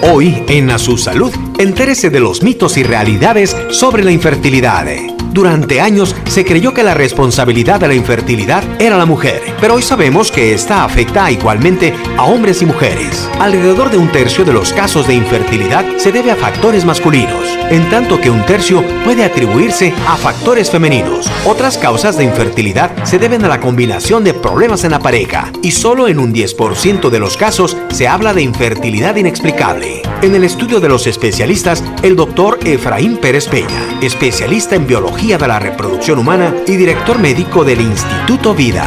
Hoy, en A Su Salud, entérese de los mitos y realidades sobre la infertilidad. Durante años se creyó que la responsabilidad de la infertilidad era la mujer, pero hoy sabemos que esta afecta igualmente a hombres y mujeres. Alrededor de un tercio de los casos de infertilidad se debe a factores masculinos, en tanto que un tercio puede atribuirse a factores femeninos. Otras causas de infertilidad se deben a la combinación de problemas en la pareja, y solo en un 10% de los casos se habla de infertilidad inexplicable. En el estudio de los especialistas, el doctor Efraín Pérez Peña, especialista en biología de la reproducción humana y director médico del Instituto Vida.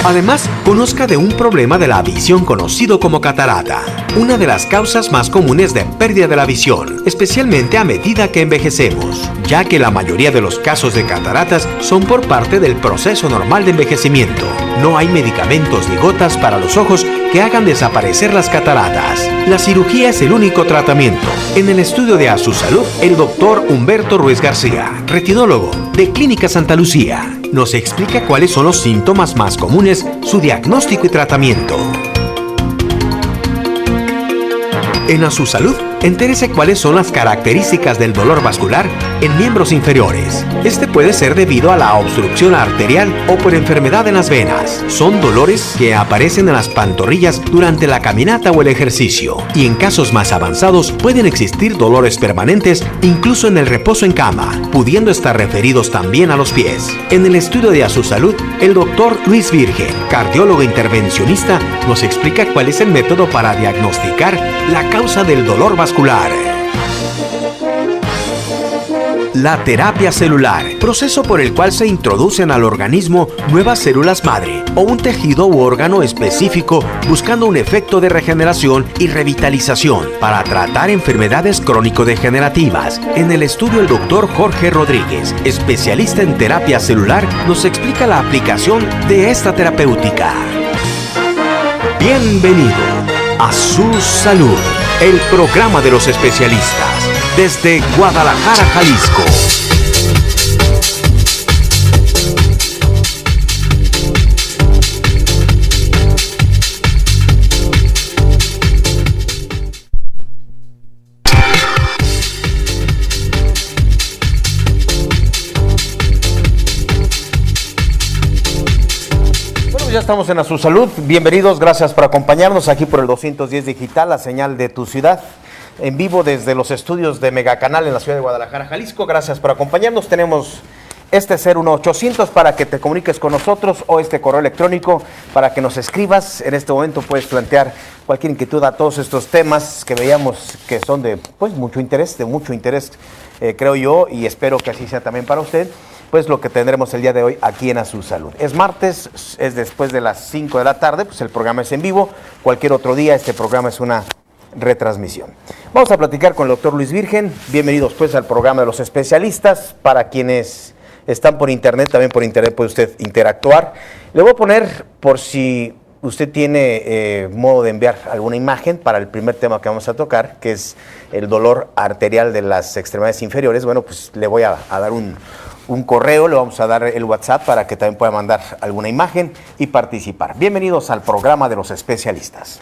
Además, conozca de un problema de la visión conocido como catarata, una de las causas más comunes de pérdida de la visión, especialmente a medida que envejecemos, ya que la mayoría de los casos de cataratas son por parte del proceso normal de envejecimiento. No hay medicamentos ni gotas para los ojos que hagan desaparecer las cataratas. La cirugía es el único tratamiento. En el estudio de A Su Salud, el doctor Humberto Ruiz García, retinólogo de Clínica Santa Lucía, nos explica cuáles son los síntomas más comunes, su diagnóstico y tratamiento. En A Su Salud, entérese cuáles son las características del dolor vascular en miembros inferiores. Este puede ser debido a la obstrucción arterial o por enfermedad en las venas. Son dolores que aparecen en las pantorrillas durante la caminata o el ejercicio. Y en casos más avanzados pueden existir dolores permanentes incluso en el reposo en cama, pudiendo estar referidos también a los pies. En el estudio de A Su Salud, el doctor Luis Virgen, cardiólogo intervencionista, nos explica cuál es el método para diagnosticar la causa del dolor vascular. La terapia celular, proceso por el cual se introducen al organismo nuevas células madre o un tejido u órgano específico buscando un efecto de regeneración y revitalización para tratar enfermedades crónico-degenerativas. En el estudio, el doctor Jorge Rodríguez, especialista en terapia celular, nos explica la aplicación de esta terapéutica. Bienvenido a Su Salud, el programa de los especialistas, desde Guadalajara, Jalisco. Ya estamos en A Su Salud. Bienvenidos, gracias por acompañarnos aquí por el 210 Digital, la señal de tu ciudad, en vivo desde los estudios de Megacanal en la ciudad de Guadalajara, Jalisco. Gracias por acompañarnos. Tenemos este 01800 para que te comuniques con nosotros o este correo electrónico para que nos escribas. En este momento puedes plantear cualquier inquietud a todos estos temas que veíamos que son de mucho interés, creo yo, y espero que así sea también para usted. Pues lo que tendremos el día de hoy aquí en A Su Salud. Es martes, es después de las 5 de la tarde, pues el programa es en vivo. Cualquier otro día este programa es una retransmisión. Vamos a platicar con el doctor Luis Virgen. Bienvenidos pues al programa de los especialistas. Para quienes están por internet, también por internet puede usted interactuar. Le voy a poner, por si usted tiene modo de enviar alguna imagen para el primer tema que vamos a tocar, que es el dolor arterial de las extremidades inferiores. Bueno, pues le voy a dar un correo, le vamos a dar el WhatsApp para que también pueda mandar alguna imagen y participar. Bienvenidos al programa de los especialistas.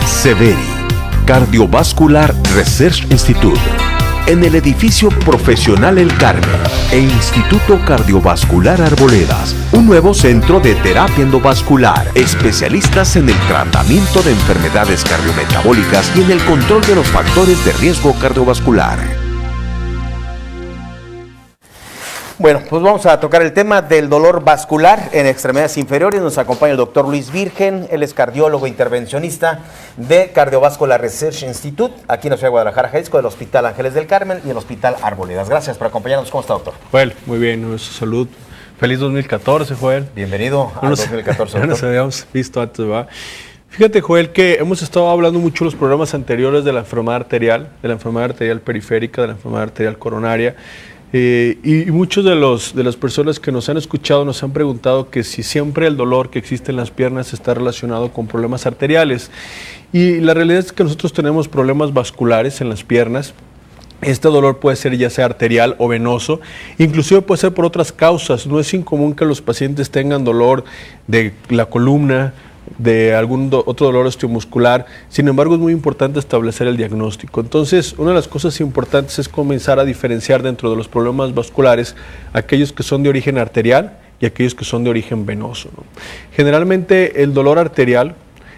Severi, Cardiovascular Research Institute, en el edificio profesional El Carmen e Instituto Cardiovascular Arboledas, un nuevo centro de terapia endovascular, especialistas en el tratamiento de enfermedades cardiometabólicas y en el control de los factores de riesgo cardiovascular. Bueno, pues vamos a tocar el tema del dolor vascular en extremidades inferiores. Nos acompaña el doctor Luis Virgen, él es cardiólogo intervencionista de Cardiovascular Research Institute, aquí en la ciudad de Guadalajara, Jalisco, del Hospital Ángeles del Carmen y el Hospital Arboledas. Gracias por acompañarnos. ¿Cómo está, doctor? Joel, muy bien, salud. Feliz 2014, Joel. Bienvenido al 2014, doctor. Ya nos habíamos visto antes, ¿verdad? Fíjate, Joel, que hemos estado hablando mucho en los programas anteriores de la enfermedad arterial periférica, de la enfermedad arterial coronaria. Y muchos de las personas que nos han escuchado nos han preguntado que si siempre el dolor que existe en las piernas está relacionado con problemas arteriales. Y la realidad es que nosotros tenemos problemas vasculares en las piernas. Este dolor puede ser ya sea arterial o venoso, inclusive puede ser por otras causas. No es incomún que los pacientes tengan dolor de la columna, de algún otro dolor osteomuscular. Sin embargo, es muy importante establecer el diagnóstico. Entonces, una de las cosas importantes es comenzar a diferenciar dentro de los problemas vasculares aquellos que son de origen arterial y aquellos que son de origen venoso, ¿no? Generalmente el dolor arterial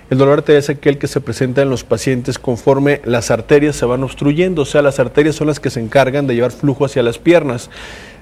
es aquel que se presenta en los pacientes conforme las arterias se van obstruyendo, o sea, las arterias son las que se encargan de llevar flujo hacia las piernas.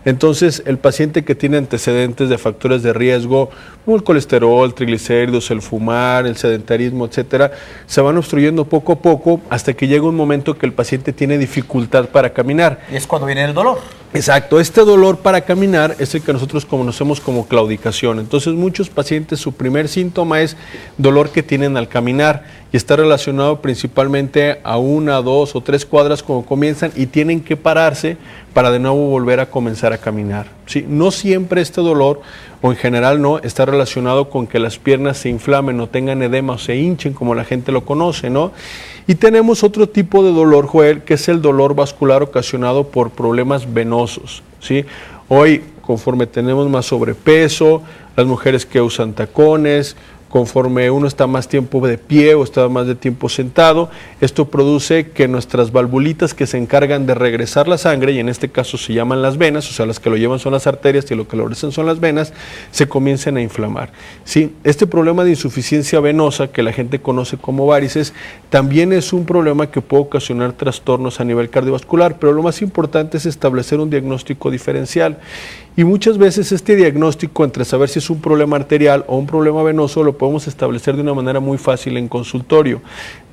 Entonces, el paciente que tiene antecedentes de factores de riesgo, como el colesterol, triglicéridos, el fumar, el sedentarismo, etcétera, se van obstruyendo poco a poco hasta que llega un momento que el paciente tiene dificultad para caminar. Y es cuando viene el dolor. Exacto, este dolor para caminar es el que nosotros conocemos como claudicación. Entonces, muchos pacientes, su primer síntoma es dolor que tienen al caminar y está relacionado principalmente a 1, 2 o 3 cuadras cuando comienzan y tienen que pararse para de nuevo volver a comenzar a caminar, ¿sí? No siempre este dolor, o en general no, está relacionado con que las piernas se inflamen o tengan edema o se hinchen como la gente lo conoce, ¿no? Y tenemos otro tipo de dolor, Joel, que es el dolor vascular ocasionado por problemas venosos, ¿sí? Hoy, conforme tenemos más sobrepeso, las mujeres que usan tacones, conforme uno está más tiempo de pie o está más de tiempo sentado, esto produce que nuestras valvulitas que se encargan de regresar la sangre, y en este caso se llaman las venas, o sea, las que lo llevan son las arterias y lo que lo regresan son las venas, se comiencen a inflamar, ¿sí? Este problema de insuficiencia venosa, que la gente conoce como varices, también es un problema que puede ocasionar trastornos a nivel cardiovascular, pero lo más importante es establecer un diagnóstico diferencial. Y muchas veces este diagnóstico entre saber si es un problema arterial o un problema venoso lo podemos establecer de una manera muy fácil en consultorio,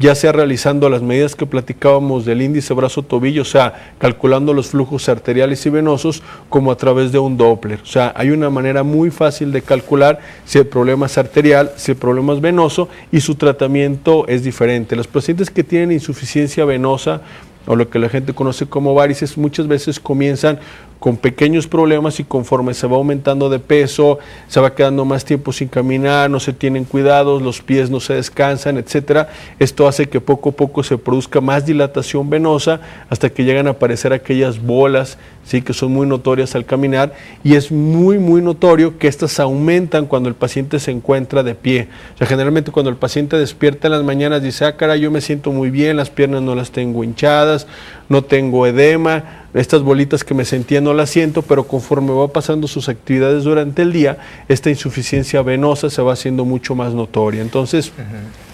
ya sea realizando las medidas que platicábamos del índice brazo-tobillo, o sea, calculando los flujos arteriales y venosos, como a través de un Doppler. O sea, hay una manera muy fácil de calcular si el problema es arterial, si el problema es venoso, y su tratamiento es diferente. Los pacientes que tienen insuficiencia venosa, o lo que la gente conoce como varices, muchas veces comienzan con pequeños problemas y conforme se va aumentando de peso, se va quedando más tiempo sin caminar, no se tienen cuidados, los pies no se descansan, etcétera. Esto hace que poco a poco se produzca más dilatación venosa hasta que llegan a aparecer aquellas bolas, sí, que son muy notorias al caminar, y es muy notorio que estas aumentan cuando el paciente se encuentra de pie. O sea, generalmente cuando el paciente despierta en las mañanas dice, ah, caray, yo me siento muy bien, las piernas no las tengo hinchadas, no tengo edema, estas bolitas que me sentía no las siento, pero conforme va pasando sus actividades durante el día, esta insuficiencia venosa se va haciendo mucho más notoria. Entonces,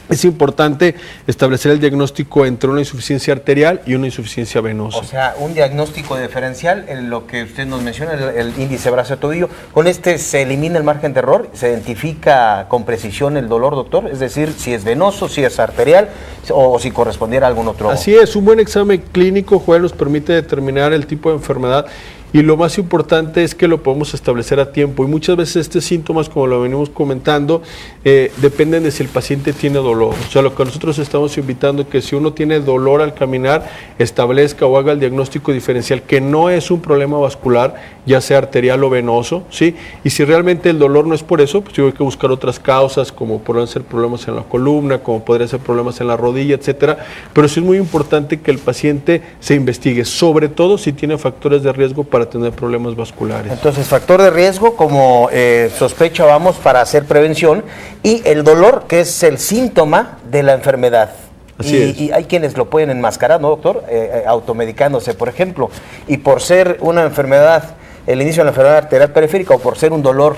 es importante establecer el diagnóstico entre una insuficiencia arterial y una insuficiencia venosa. O sea, un diagnóstico diferencial, en lo que usted nos menciona, el índice brazo-tobillo. ¿Con este se elimina el margen de error? ¿Se identifica con precisión el dolor, doctor? Es decir, si es venoso, si es arterial o si correspondiera a algún otro. Así es, un buen examen clínico, Joel, nos permite determinar el tipo de enfermedad. Y lo más importante es que lo podemos establecer a tiempo, y muchas veces estos síntomas, como lo venimos comentando, dependen de si el paciente tiene dolor. O sea, lo que nosotros estamos invitando es que si uno tiene dolor al caminar, establezca o haga el diagnóstico diferencial, que no es un problema vascular, ya sea arterial o venoso, ¿sí? Y si realmente el dolor no es por eso, pues hay que buscar otras causas, como podrían ser problemas en la columna, como podrían ser problemas en la rodilla, etcétera. Pero sí es muy importante que el paciente se investigue, sobre todo si tiene factores de riesgo para tener problemas vasculares. Entonces, factor de riesgo como sospecha, vamos, para hacer prevención, y el dolor, que es el síntoma de la enfermedad. Y hay quienes lo pueden enmascarar, ¿no, doctor? Automedicándose, por ejemplo, y por ser una enfermedad, el inicio de la enfermedad arterial periférica, o por ser un dolor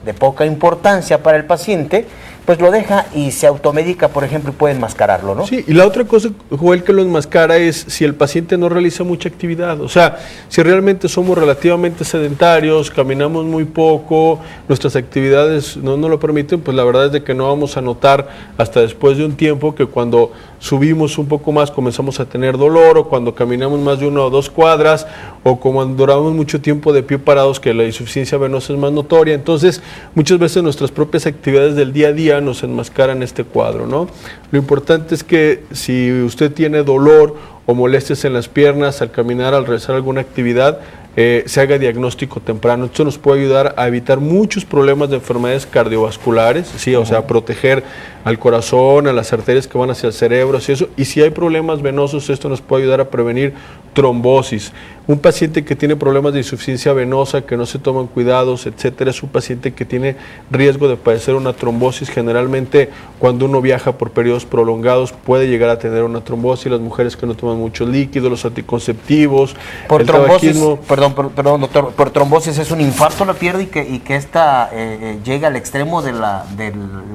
de poca importancia para el paciente, pues lo deja y se automedica, por ejemplo, y puede enmascararlo, ¿no? Sí, y la otra cosa, Joel, que lo enmascara es si el paciente no realiza mucha actividad. O sea, si realmente somos relativamente sedentarios, caminamos muy poco, nuestras actividades no nos lo permiten, pues la verdad es de que no vamos a notar hasta después de un tiempo que cuando subimos un poco más comenzamos a tener dolor, o cuando caminamos más de 1 o 2 cuadras, o como duramos mucho tiempo de pie parados, que la insuficiencia venosa es más notoria. Entonces, muchas veces nuestras propias actividades del día a día nos enmascaran este cuadro, ¿no? Lo importante es que si usted tiene dolor o molestias en las piernas al caminar, al realizar alguna actividad, se haga diagnóstico temprano. Esto nos puede ayudar a evitar muchos problemas de enfermedades cardiovasculares, ¿sí? O sea, proteger al corazón, a las arterias que van hacia el cerebro, ¿sí? Eso. Y si hay problemas venosos, esto nos puede ayudar a prevenir trombosis. Un paciente que tiene problemas de insuficiencia venosa, que no se toman cuidados, etcétera, es un paciente que tiene riesgo de padecer una trombosis. Generalmente, cuando uno viaja por periodos prolongados, puede llegar a tener una trombosis. Las mujeres que no toman muchos líquidos, los anticonceptivos, por trombosis, perdón, doctor, por trombosis es un infarto la pierde y que esta llega al extremo de la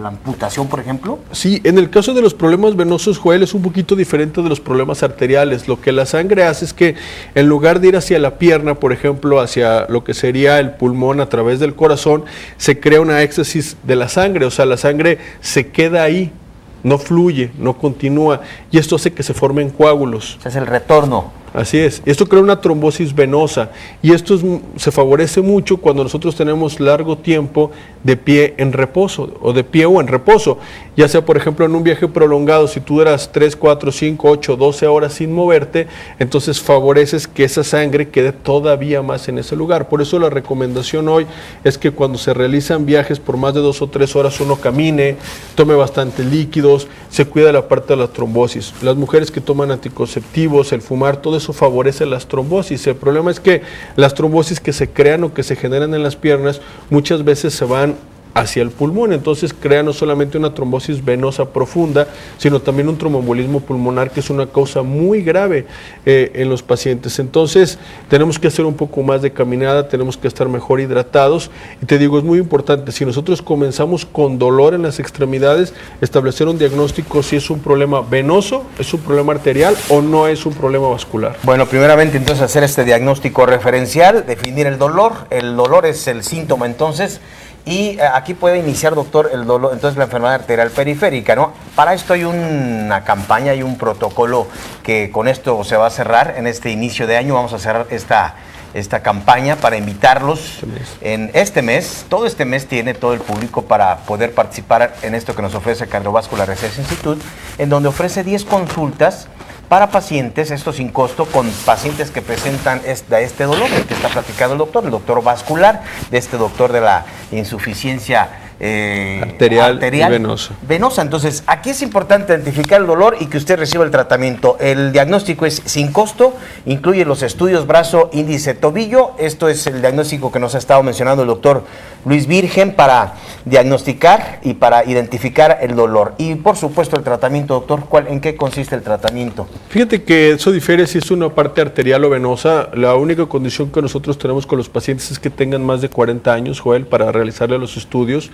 amputación, por ejemplo. Sí, en el caso de los problemas venosos, Joel, es un poquito diferente de los problemas arteriales. Lo que la sangre hace es que en lugar de ir hacia la pierna, por ejemplo, hacia lo que sería el pulmón a través del corazón, se crea una éxtasis de la sangre, o sea, la sangre se queda ahí, no fluye, no continúa, y esto hace que se formen coágulos. Es el retorno. Así es, esto crea una trombosis venosa y esto se favorece mucho cuando nosotros tenemos largo tiempo de pie en reposo o de pie o en reposo, ya sea por ejemplo en un viaje prolongado, si tú duras 3, 4, 5, 8, 12 horas sin moverte, entonces favoreces que esa sangre quede todavía más en ese lugar. Por eso la recomendación hoy es que cuando se realizan viajes por más de 2 o 3 horas uno camine, tome bastantes líquidos, se cuida la parte de la trombosis. Las mujeres que toman anticonceptivos, el fumar, todo eso favorece las trombosis. El problema es que las trombosis que se crean o que se generan en las piernas muchas veces se van hacia el pulmón, entonces crea no solamente una trombosis venosa profunda, sino también un tromboembolismo pulmonar, que es una causa muy grave en los pacientes. Entonces tenemos que hacer un poco más de caminada, tenemos que estar mejor hidratados, y te digo, es muy importante, si nosotros comenzamos con dolor en las extremidades, establecer un diagnóstico si es un problema venoso, es un problema arterial o no es un problema vascular. Bueno, primeramente entonces hacer este diagnóstico referencial, definir el dolor es el síntoma entonces. Y aquí puede iniciar, doctor, el dolor, entonces la enfermedad arterial periférica, ¿no? Para esto hay una campaña, hay un protocolo que con esto se va a cerrar en este inicio de año. Vamos a cerrar esta campaña para invitarlos en este mes. Todo este mes tiene todo el público para poder participar en esto que nos ofrece Cardiovascular Research Institute, en donde ofrece 10 consultas para pacientes, esto sin costo, con pacientes que presentan este dolor, el que está platicando el doctor vascular, de este doctor de la insuficiencia arterial y venosa. Entonces, aquí es importante identificar el dolor y que usted reciba el tratamiento. El diagnóstico es sin costo, incluye los estudios brazo, índice, tobillo. Esto es el diagnóstico que nos ha estado mencionando el doctor Luis Virgen para diagnosticar y para identificar el dolor. Y por supuesto el tratamiento, doctor, ¿en qué consiste el tratamiento? Fíjate que eso difiere si es una parte arterial o venosa. La única condición que nosotros tenemos con los pacientes es que tengan más de 40 años, Joel, para realizarle los estudios.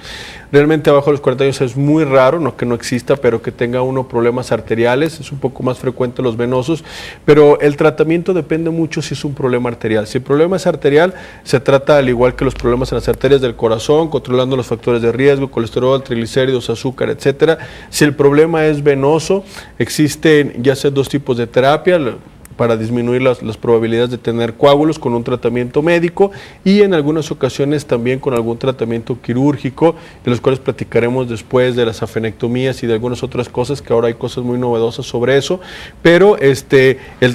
Realmente abajo de los 40 años es muy raro, no que no exista, pero que tenga uno problemas arteriales. Es un poco más frecuente los venosos, pero el tratamiento depende mucho si es un problema arterial. Si el problema es arterial, se trata al igual que los problemas en las arterias del corazón, controlando los factores de riesgo, colesterol, triglicéridos, azúcar, etcétera. Si el problema es venoso, existen ya sea 2 tipos de terapia para disminuir las probabilidades de tener coágulos con un tratamiento médico, y en algunas ocasiones también con algún tratamiento quirúrgico, de los cuales platicaremos después, de las afenectomías y de algunas otras cosas, que ahora hay cosas muy novedosas sobre eso. Pero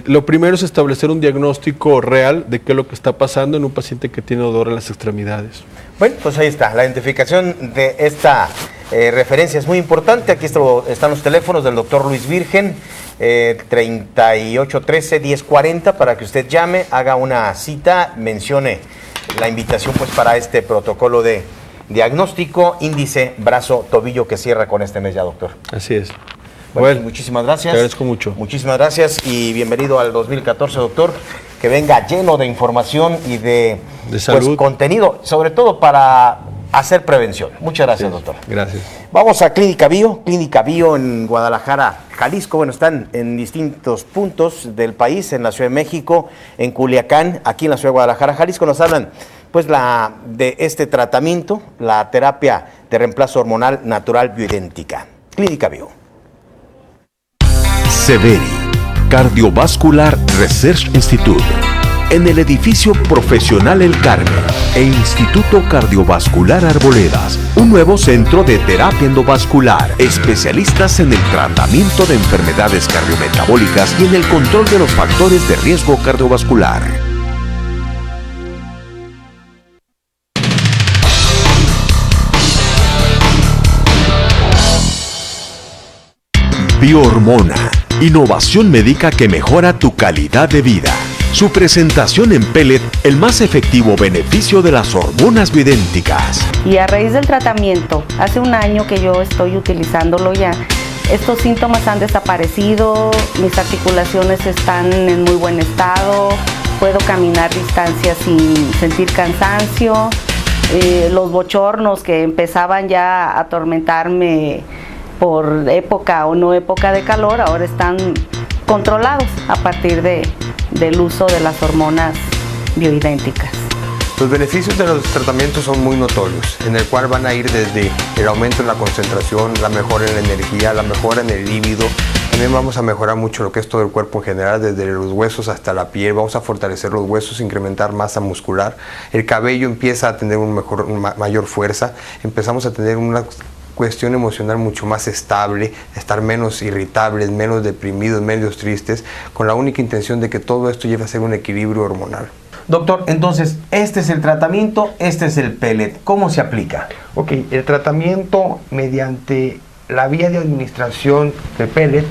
lo primero es establecer un diagnóstico real de qué es lo que está pasando en un paciente que tiene dolor en las extremidades. Bueno, pues ahí está, la identificación de esta referencia es muy importante. Aquí están los teléfonos del doctor Luis Virgen, 3813-1040, para que usted llame, haga una cita, mencione la invitación pues para este protocolo de diagnóstico, índice, brazo, tobillo, que cierra con este mes ya, doctor. Así es. Bueno, muchísimas gracias. Te agradezco mucho. Muchísimas gracias y bienvenido al 2014, doctor. Que venga lleno de información y de salud, pues, contenido, sobre todo para hacer prevención. Muchas gracias, doctor. Gracias. Vamos a Clínica Bio en Guadalajara, Jalisco. Bueno, están en distintos puntos del país, en la Ciudad de México, en Culiacán, aquí en la Ciudad de Guadalajara, Jalisco. Nos hablan pues de este tratamiento, la terapia de reemplazo hormonal natural bioidéntica. Clínica Bio. Severi, Cardiovascular Research Institute. en el edificio profesional El Carmen e Instituto Cardiovascular Arboledas, un nuevo centro de terapia endovascular, especialistas en el tratamiento de enfermedades cardiometabólicas y en el control de los factores de riesgo cardiovascular. Biohormona, innovación médica que mejora tu calidad de vida. Su presentación en pellet, el más efectivo beneficio de las hormonas bioidénticas. Y a raíz del tratamiento, hace un año que yo estoy utilizándolo ya, estos síntomas han desaparecido, mis articulaciones están en muy buen estado, puedo caminar distancias sin sentir cansancio, los bochornos que empezaban ya a atormentarme por época o no época de calor, ahora están controlados a partir del uso de las hormonas bioidénticas. Los beneficios de los tratamientos son muy notorios, en el cual van a ir desde el aumento en la concentración, la mejora en la energía, la mejora en el líbido. También vamos a mejorar mucho lo que es todo el cuerpo en general, desde los huesos hasta la piel. Vamos a fortalecer los huesos, incrementar masa muscular. El cabello empieza a tener mayor fuerza. Empezamos a tener una cuestión emocional mucho más estable, estar menos irritables, menos deprimidos, menos tristes, con la única intención de que todo esto lleve a ser un equilibrio hormonal. Doctor, entonces, este es el tratamiento, este es el pellet. ¿Cómo se aplica? Ok, el tratamiento mediante la vía de administración de pellet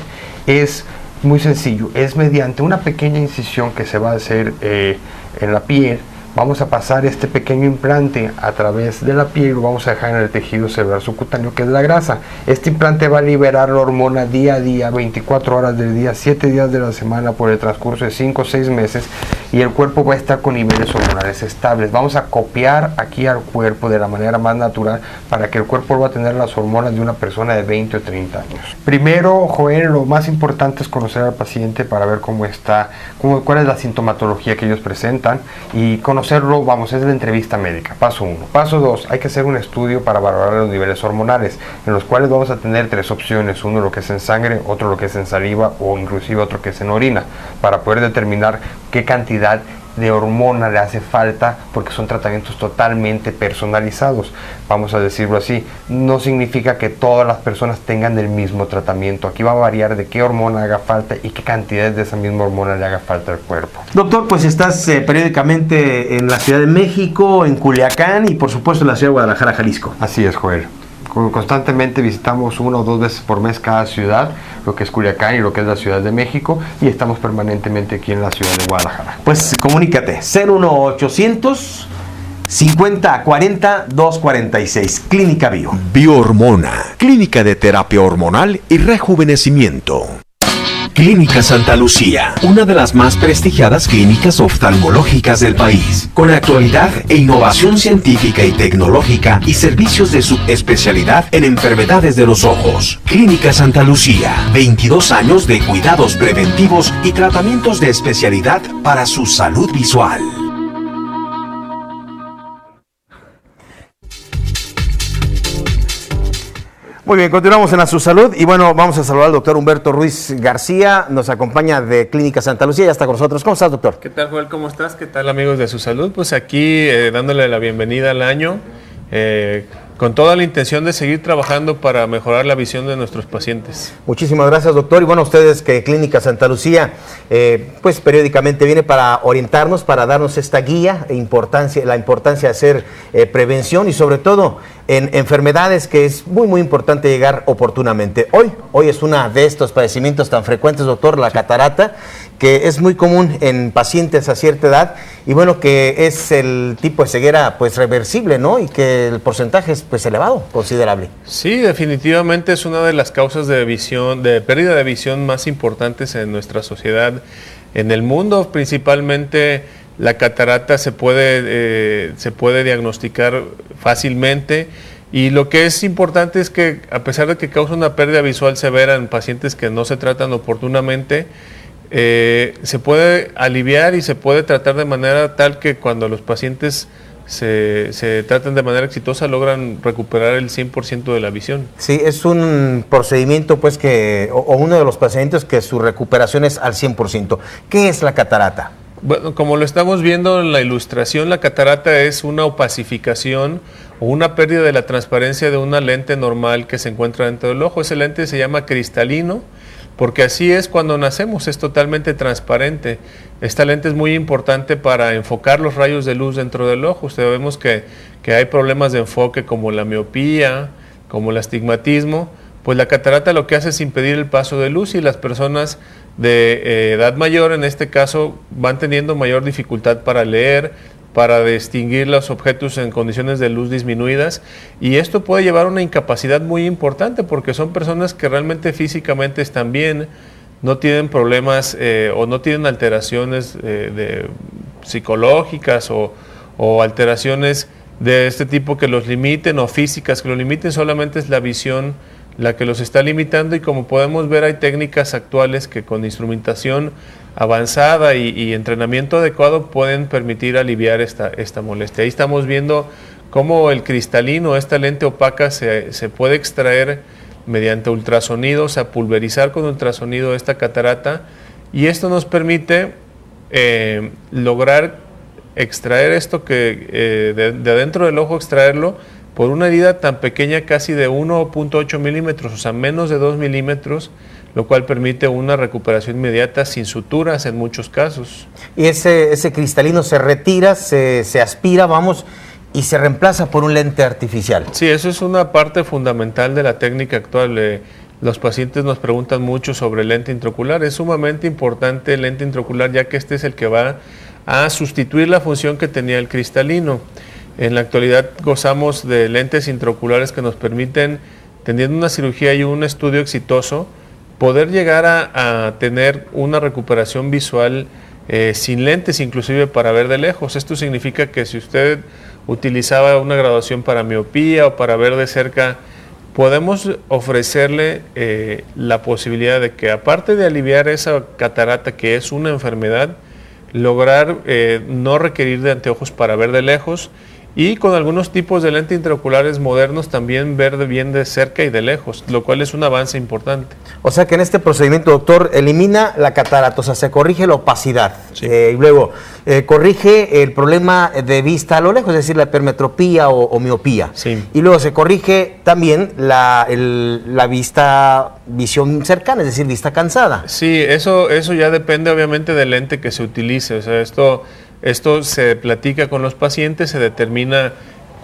es muy sencillo. Es mediante una pequeña incisión que se va a hacer en la piel. Vamos a pasar este pequeño implante a través de la piel y lo vamos a dejar en el tejido celular subcutáneo, que es la grasa. Este implante va a liberar la hormona día a día, 24 horas del día, 7 días de la semana, por el transcurso de 5 o 6 meses, y el cuerpo va a estar con niveles hormonales estables. Vamos a copiar aquí al cuerpo de la manera más natural para que el cuerpo va a tener las hormonas de una persona de 20 o 30 años. Primero, Joel, lo más importante es conocer al paciente para ver cómo está, cuál es la sintomatología que ellos presentan, y conocerlo, vamos, es la entrevista médica, paso 1. Paso 2, hay que hacer un estudio para valorar los niveles hormonales, en los cuales vamos a tener 3 opciones: uno lo que es en sangre, otro lo que es en saliva, o inclusive otro que es en orina, para poder determinar qué cantidad de hormona le hace falta, porque son tratamientos totalmente personalizados, vamos a decirlo así. No significa que todas las personas tengan el mismo tratamiento. Aquí va a variar de qué hormona haga falta y qué cantidades de esa misma hormona le haga falta al cuerpo. Doctor, pues estás periódicamente en la Ciudad de México, en Culiacán y por supuesto en la Ciudad de Guadalajara, Jalisco. Así es, Joel. Constantemente visitamos 1 o 2 veces por mes cada ciudad, lo que es Culiacán y lo que es la Ciudad de México, y estamos permanentemente aquí en la Ciudad de Guadalajara. Pues comunícate, 01800 5040 246, Clínica Bio. Biohormona, clínica de terapia hormonal y rejuvenecimiento. Clínica Santa Lucía, una de las más prestigiadas clínicas oftalmológicas del país, con actualidad e innovación científica y tecnológica y servicios de subespecialidad en enfermedades de los ojos. Clínica Santa Lucía, 22 años de cuidados preventivos y tratamientos de especialidad para su salud visual. Muy bien, continuamos en A Su Salud y bueno, vamos a saludar al doctor Humberto Ruiz García, nos acompaña de Clínica Santa Lucía, ya está con nosotros. ¿Cómo estás, doctor? ¿Qué tal, Joel? ¿Cómo estás? ¿Qué tal, amigos de Su Salud? Pues aquí dándole la bienvenida al año, con toda la intención de seguir trabajando para mejorar la visión de nuestros pacientes. Muchísimas gracias, doctor. Y bueno, ustedes que Clínica Santa Lucía, pues periódicamente viene para orientarnos, para darnos esta guía e la importancia de hacer prevención y sobre todo en enfermedades que es muy, muy importante llegar oportunamente. Hoy es una de estos padecimientos tan frecuentes, doctor, la catarata, que es muy común en pacientes a cierta edad y bueno, que es el tipo de ceguera pues reversible, ¿no? Y que el porcentaje es pues elevado, considerable. Sí, definitivamente es una de las causas de visión, de pérdida de visión más importantes en nuestra sociedad, en el mundo. Principalmente la catarata se puede diagnosticar fácilmente. Y lo que es importante es que a pesar de que causa una pérdida visual severa en pacientes que no se tratan oportunamente, se puede aliviar y se puede tratar de manera tal que cuando los pacientes se tratan de manera exitosa logran recuperar el 100% de la visión. Sí, es un procedimiento pues o uno de los pacientes que su recuperación es al 100%. ¿Qué es la catarata? Bueno, como lo estamos viendo en la ilustración, la catarata es una opacificación o una pérdida de la transparencia de una lente normal que se encuentra dentro del ojo. Ese lente se llama cristalino, porque así es cuando nacemos, es totalmente transparente. Esta lente es muy importante para enfocar los rayos de luz dentro del ojo. Sabemos que hay problemas de enfoque como la miopía, como el astigmatismo. Pues la catarata lo que hace es impedir el paso de luz, y las personas de edad mayor, en este caso, van teniendo mayor dificultad para leer, para distinguir los objetos en condiciones de luz disminuidas, y esto puede llevar a una incapacidad muy importante, porque son personas que realmente físicamente están bien, no tienen problemas o no tienen alteraciones psicológicas o alteraciones de este tipo que los limiten, o físicas que los limiten. Solamente es la visión la que los está limitando, y como podemos ver, hay técnicas actuales que con instrumentación avanzada y entrenamiento adecuado pueden permitir aliviar esta molestia. Ahí estamos viendo cómo el cristalino, esta lente opaca, se puede extraer mediante ultrasonido, o sea, pulverizar con ultrasonido esta catarata, y esto nos permite lograr extraer esto que de adentro del ojo, extraerlo por una herida tan pequeña, casi de 1.8 milímetros, o sea, menos de 2 milímetros, lo cual permite una recuperación inmediata sin suturas en muchos casos. Y ese cristalino se retira, se aspira, y se reemplaza por un lente artificial. Sí, eso es una parte fundamental de la técnica actual. Los pacientes nos preguntan mucho sobre el lente intraocular. Es sumamente importante el lente intraocular, ya que este es el que va a sustituir la función que tenía el cristalino. En la actualidad gozamos de lentes intraoculares que nos permiten, teniendo una cirugía y un estudio exitoso, poder llegar a tener una recuperación visual sin lentes, inclusive para ver de lejos. Esto significa que si usted utilizaba una graduación para miopía o para ver de cerca, podemos ofrecerle la posibilidad de que, aparte de aliviar esa catarata, que es una enfermedad, lograr no requerir de anteojos para ver de lejos, y con algunos tipos de lentes intraoculares modernos también ver bien de cerca y de lejos, lo cual es un avance importante. O sea que en este procedimiento, doctor, elimina la catarata, o sea, se corrige la opacidad, sí. Y luego corrige el problema de vista a lo lejos, es decir, la hipermetropía o miopía. Sí. Y luego se corrige también la visión cercana, es decir, vista cansada. Sí, eso ya depende obviamente del lente que se utilice. O sea, esto se platica con los pacientes, se determina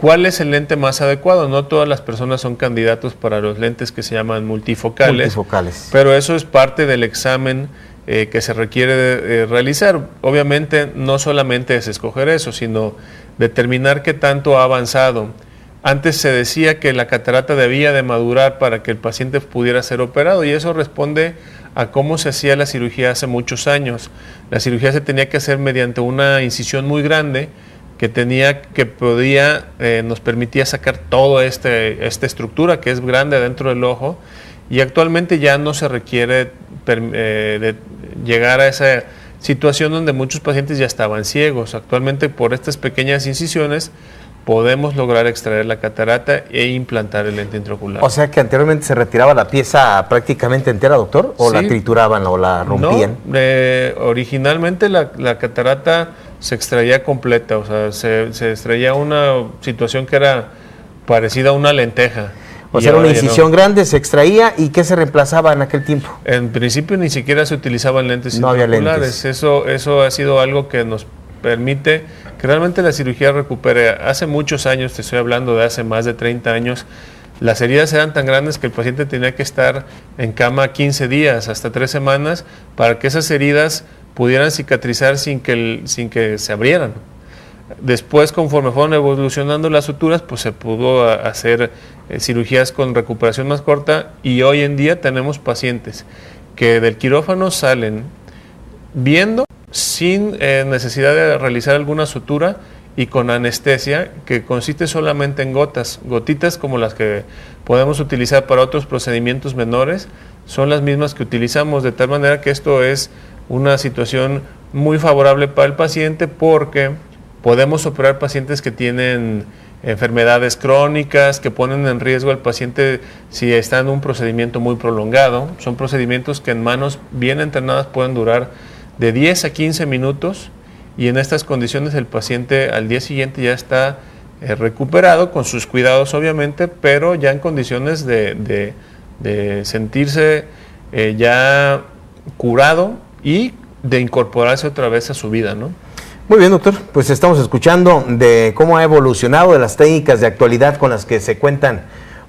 cuál es el lente más adecuado. No todas las personas son candidatos para los lentes que se llaman multifocales. Pero eso es parte del examen que se requiere realizar. Obviamente no solamente es escoger eso, sino determinar qué tanto ha avanzado. Antes se decía que la catarata debía de madurar para que el paciente pudiera ser operado, y eso responde a cómo se hacía la cirugía hace muchos años. La cirugía se tenía que hacer mediante una incisión muy grande nos permitía sacar toda esta estructura que es grande dentro del ojo, y actualmente ya no se requiere de llegar a esa situación donde muchos pacientes ya estaban ciegos. Actualmente, por estas pequeñas incisiones, podemos lograr extraer la catarata e implantar el lente intraocular. O sea que anteriormente se retiraba la pieza prácticamente entera, doctor, o sí, la trituraban o la rompían. No, originalmente la catarata se extraía completa, o sea, se extraía una situación que era parecida a una lenteja. O sea, era una incisión grande, se extraía, ¿y qué se reemplazaba en aquel tiempo? En principio ni siquiera se utilizaban lentes intraoculares. Había lentes. Eso ha sido algo que nos permite que realmente la cirugía recupere. Hace muchos años, te estoy hablando de hace más de 30 años, las heridas eran tan grandes que el paciente tenía que estar en cama 15 días, hasta 3 semanas, para que esas heridas pudieran cicatrizar sin que se abrieran. Después, conforme fueron evolucionando las suturas, pues se pudo hacer cirugías con recuperación más corta, y hoy en día tenemos pacientes que del quirófano salen viendo sin necesidad de realizar alguna sutura y con anestesia, que consiste solamente en gotitas como las que podemos utilizar para otros procedimientos menores, son las mismas que utilizamos, de tal manera que esto es una situación muy favorable para el paciente, porque podemos operar pacientes que tienen enfermedades crónicas, que ponen en riesgo al paciente si está en un procedimiento muy prolongado. Son procedimientos que en manos bien entrenadas pueden durar de 10 a 15 minutos, y en estas condiciones el paciente al día siguiente ya está recuperado, con sus cuidados obviamente, pero ya en condiciones de sentirse ya curado y de incorporarse otra vez a su vida, ¿no? Muy bien, doctor, pues estamos escuchando de cómo ha evolucionado, de las técnicas de actualidad con las que se cuentan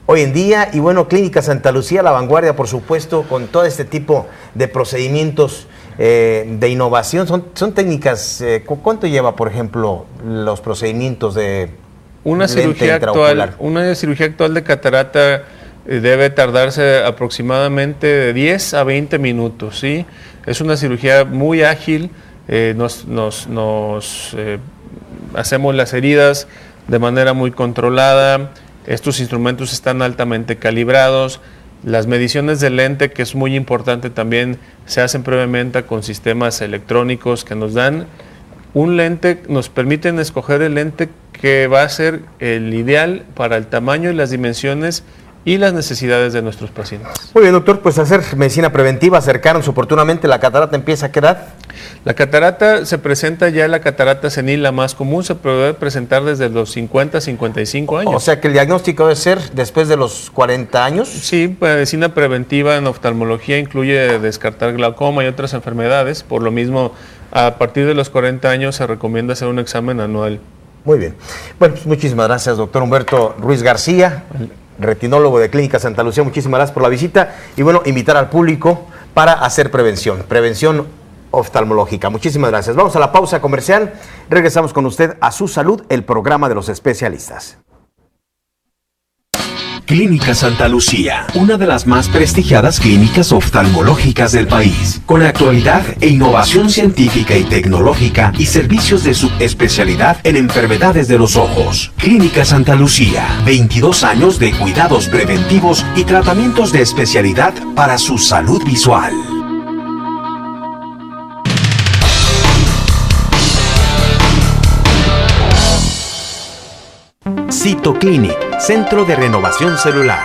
hoy en día, y bueno, Clínica Santa Lucía, la vanguardia, por supuesto, con todo este tipo de procedimientos de innovación. Son técnicas, ¿cuánto lleva, por ejemplo, los procedimientos de una cirugía actual? Una cirugía actual de catarata debe tardarse aproximadamente de 10 a 20 minutos, ¿sí? Es una cirugía muy ágil, hacemos las heridas de manera muy controlada, estos instrumentos están altamente calibrados, las mediciones del lente, que es muy importante también, se hacen previamente con sistemas electrónicos que nos dan un lente, nos permiten escoger el lente que va a ser el ideal para el tamaño y las dimensiones y las necesidades de nuestros pacientes. Muy bien, doctor, pues hacer medicina preventiva, acercarnos oportunamente. ¿La catarata empieza a qué edad? La catarata se presenta ya, la catarata senil, la más común, se puede presentar desde los 50 a 55 años. O sea que el diagnóstico debe ser después de los 40 años. Sí, medicina preventiva en oftalmología incluye descartar glaucoma y otras enfermedades. Por lo mismo, a partir de los 40 años se recomienda hacer un examen anual. Muy bien. Bueno, pues muchísimas gracias, doctor Humberto Ruiz García, retinólogo de Clínica Santa Lucía. Muchísimas gracias por la visita y bueno, invitar al público para hacer prevención oftalmológica. Muchísimas gracias. Vamos a la pausa comercial. Regresamos con usted a Su Salud, el programa de los especialistas. Clínica Santa Lucía, una de las más prestigiadas clínicas oftalmológicas del país, con actualidad e innovación científica y tecnológica y servicios de subespecialidad en enfermedades de los ojos. Clínica Santa Lucía, 22 años de cuidados preventivos y tratamientos de especialidad para su salud visual. Cytoclinic, Centro de Renovación Celular.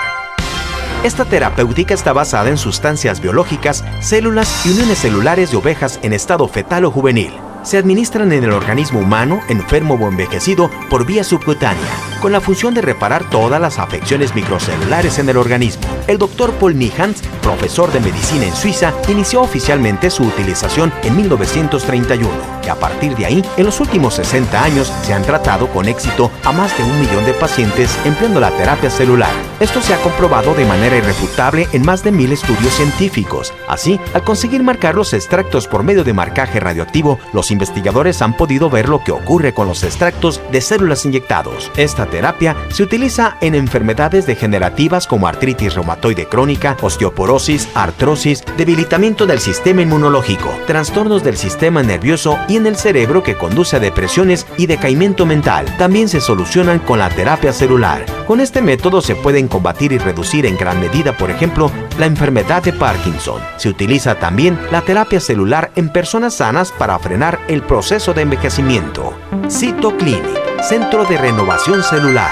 Esta terapéutica está basada en sustancias biológicas, células y uniones celulares de ovejas en estado fetal o juvenil. Se administran en el organismo humano, enfermo o envejecido, por vía subcutánea, con la función de reparar todas las afecciones microcelulares en el organismo. El Dr. Paul Nihans, profesor de medicina en Suiza, inició oficialmente su utilización en 1931, y a partir de ahí, en los últimos 60 años, se han tratado con éxito a más de 1 millón de pacientes empleando la terapia celular. Esto se ha comprobado de manera irrefutable en más de 1000 estudios científicos. Así, al conseguir marcar los extractos por medio de marcaje radioactivo, los investigadores han podido ver lo que ocurre con los extractos de células inyectados. Esta terapia se utiliza en enfermedades degenerativas como artritis reumatoide crónica, osteoporosis, artrosis, debilitamiento del sistema inmunológico, trastornos del sistema nervioso y en el cerebro que conduce a depresiones y decaimiento mental. También se solucionan con la terapia celular. Con este método se pueden combatir y reducir en gran medida, por ejemplo, la enfermedad de Parkinson. Se utiliza también la terapia celular en personas sanas para frenar el proceso de envejecimiento. Cytoclinic, Centro de Renovación Celular.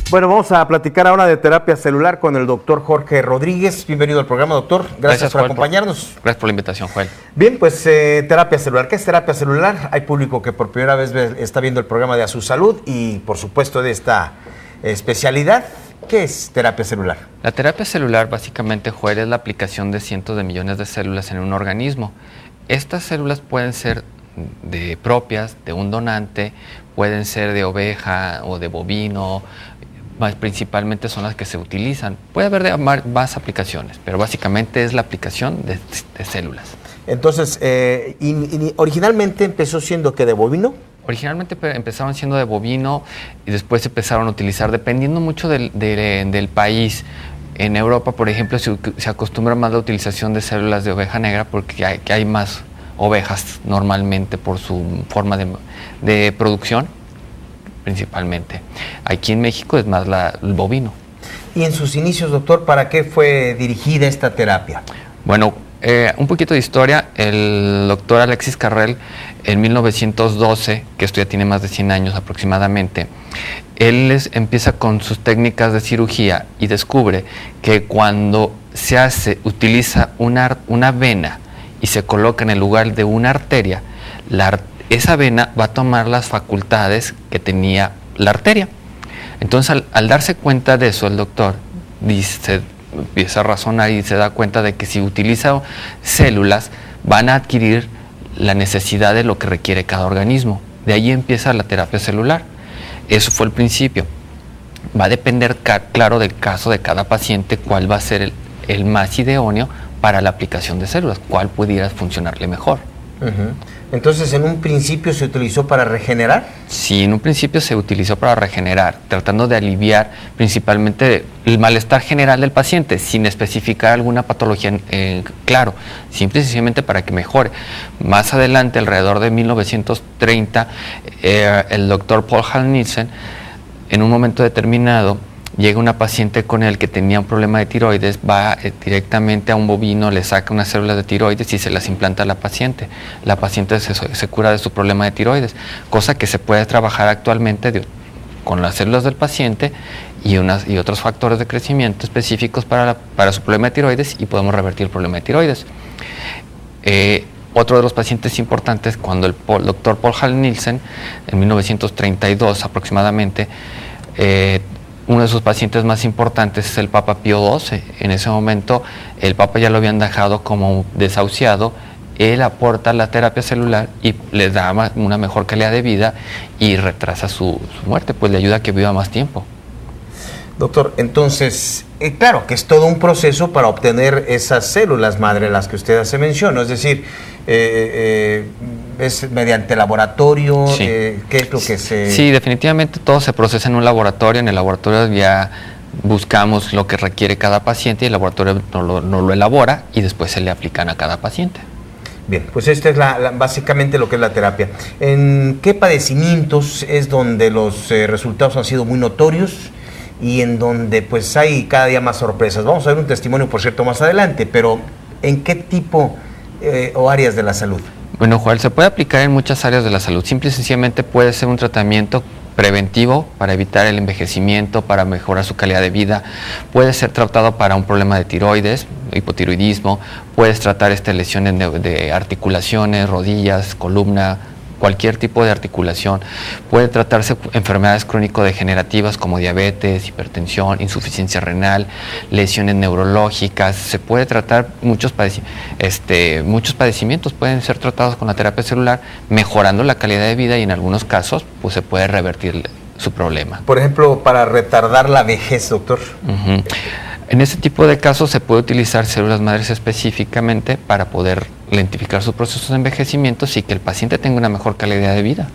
Bueno, vamos a platicar ahora de terapia celular con el doctor Jorge Rodríguez. Bienvenido al programa, doctor. Gracias por acompañarnos. Gracias por la invitación, Joel. Bien, pues terapia celular. ¿Qué es terapia celular? Hay público que por primera vez está viendo el programa de A Su Salud y, por supuesto, de esta especialidad. ¿Qué es terapia celular? La terapia celular, básicamente, Joel, es la aplicación de cientos de millones de células en un organismo. Estas células pueden ser propias de un donante, pueden ser de oveja o de bovino, principalmente son las que se utilizan. Puede haber más aplicaciones, pero básicamente es la aplicación de células. Entonces, originalmente empezó siendo que de bovino. Originalmente empezaron siendo de bovino y después se empezaron a utilizar, dependiendo mucho del país. En Europa, por ejemplo, se acostumbra más la utilización de células de oveja negra porque hay más ovejas normalmente por su forma de producción, principalmente. Aquí en México es más el bovino. Y en sus inicios, doctor, ¿para qué fue dirigida esta terapia? Bueno, un poquito de historia. El doctor Alexis Carrel, en 1912, que esto ya tiene más de 100 años aproximadamente, él empieza con sus técnicas de cirugía y descubre que cuando utiliza una vena y se coloca en el lugar de una arteria, esa vena va a tomar las facultades que tenía la arteria. Entonces, al darse cuenta de eso, el doctor empieza a razonar y se da cuenta de que si utiliza células, van a adquirir la necesidad de lo que requiere cada organismo. De ahí empieza la terapia celular. Eso fue el principio. Va a depender, claro, del caso de cada paciente, cuál va a ser el más idóneo para la aplicación de células, cuál pudiera funcionarle mejor. Entonces, ¿en un principio se utilizó para regenerar? Sí, en un principio se utilizó para regenerar, tratando de aliviar principalmente el malestar general del paciente, sin especificar alguna patología, claro, simple y sencillamente para que mejore. Más adelante, alrededor de 1930, el doctor Paul Hall Nielsen, en un momento determinado, llega una paciente con él que tenía un problema de tiroides, va directamente a un bovino, le saca unas células de tiroides y se las implanta a la paciente. La paciente se cura de su problema de tiroides, cosa que se puede trabajar actualmente con las células del paciente y otros factores de crecimiento específicos para su problema de tiroides, y podemos revertir el problema de tiroides. Otro de los pacientes importantes, cuando el doctor Paul Hall Nielsen, en 1932 aproximadamente, uno de sus pacientes más importantes es el Papa Pío XII. En ese momento el Papa ya lo habían dejado como desahuciado. Él aporta la terapia celular y le da una mejor calidad de vida y retrasa su muerte, pues le ayuda a que viva más tiempo. Doctor, entonces, claro que es todo un proceso para obtener esas células madre, las que usted hace mención, es decir, ¿es mediante laboratorio? Sí. ¿Qué es lo que se...? Sí, definitivamente todo se procesa en un laboratorio. En el laboratorio ya buscamos lo que requiere cada paciente y el laboratorio nos lo elabora y después se le aplican a cada paciente. Bien, pues esta es básicamente lo que es la terapia. ¿En qué padecimientos es donde los resultados han sido muy notorios y en donde pues hay cada día más sorpresas? Vamos a ver un testimonio, por cierto, más adelante, pero ¿en qué tipo o áreas de la salud? Bueno, Joel, se puede aplicar en muchas áreas de la salud. Simple y sencillamente puede ser un tratamiento preventivo para evitar el envejecimiento, para mejorar su calidad de vida. Puede ser tratado para un problema de tiroides, hipotiroidismo. Puedes tratar lesiones de articulaciones, rodillas, columna, cualquier tipo de articulación. Puede tratarse enfermedades crónico-degenerativas como diabetes, hipertensión, insuficiencia renal, lesiones neurológicas. Se puede tratar muchos padecimientos pueden ser tratados con la terapia celular, mejorando la calidad de vida y en algunos casos pues se puede revertir su problema. Por ejemplo, para retardar la vejez, doctor. En este tipo de casos se puede utilizar células madres específicamente para poder lentificar sus procesos de envejecimiento y que el paciente tenga una mejor calidad de vida.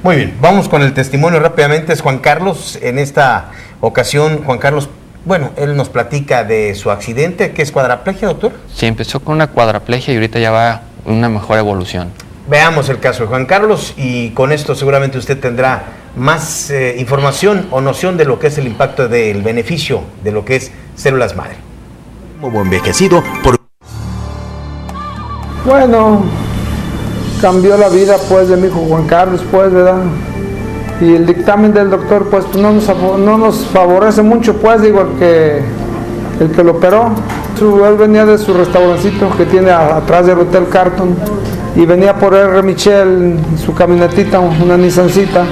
Muy bien, vamos con el testimonio rápidamente. Es Juan Carlos. En esta ocasión, Juan Carlos, bueno, él nos platica de su accidente. ¿Qué es cuadraplegia, doctor? Sí, empezó con una cuadraplegia y ahorita ya va una mejor evolución. Veamos el caso de Juan Carlos y con esto seguramente usted tendrá más información o noción de lo que es el impacto del beneficio de lo que es células madre. Como envejecido por... Bueno, cambió la vida pues de mi hijo Juan Carlos, pues, ¿verdad? Y el dictamen del doctor pues no nos favorece mucho, pues, digo, el que lo operó. Él venía de su restaurancito que tiene atrás del Hotel Carton y venía por R. Michel, su camionetita, una Nissancita,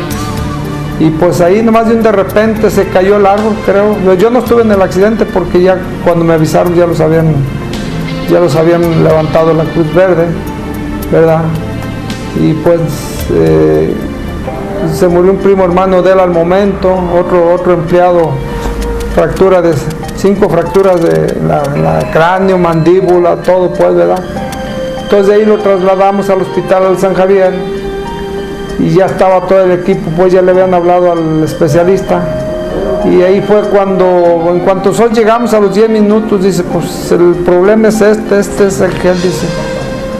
y pues ahí nomás de repente se cayó el árbol, creo. Yo no estuve en el accidente porque ya cuando me avisaron ya los habían levantado la Cruz Verde, ¿verdad? Y pues se murió un primo hermano de él al momento, otro empleado, 5 fracturas de la cráneo, mandíbula, todo, pues, ¿verdad? Entonces de ahí lo trasladamos al hospital del San Javier y ya estaba todo el equipo, pues ya le habían hablado al especialista. Y ahí fue cuando, en cuanto llegamos a los 10 minutos, dice, pues el problema es este es el que él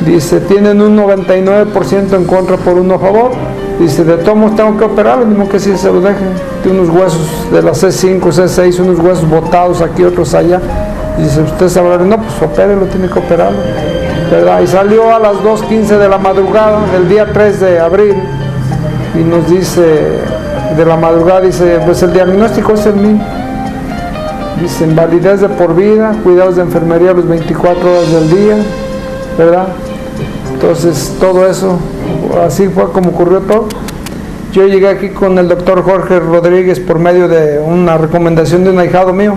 dice, tienen un 99% en contra por 1 a favor. Dice, de todos modos tengo que operarlo, mismo que si se lo dejen. Tiene unos huesos de la C5, C6, unos huesos botados aquí, otros allá. Dice, usted sabrá, no, pues opérelo, tiene que operarlo, ¿verdad? Y salió a las 2:15 de la madrugada, del día 3 de abril, y nos dice, de la madrugada, dice, pues el diagnóstico es el mismo. Dice, invalidez de por vida, cuidados de enfermería los 24 horas del día, ¿verdad? Entonces todo eso, así fue como ocurrió todo. Yo llegué aquí con el doctor Jorge Rodríguez por medio de una recomendación de un ahijado mío,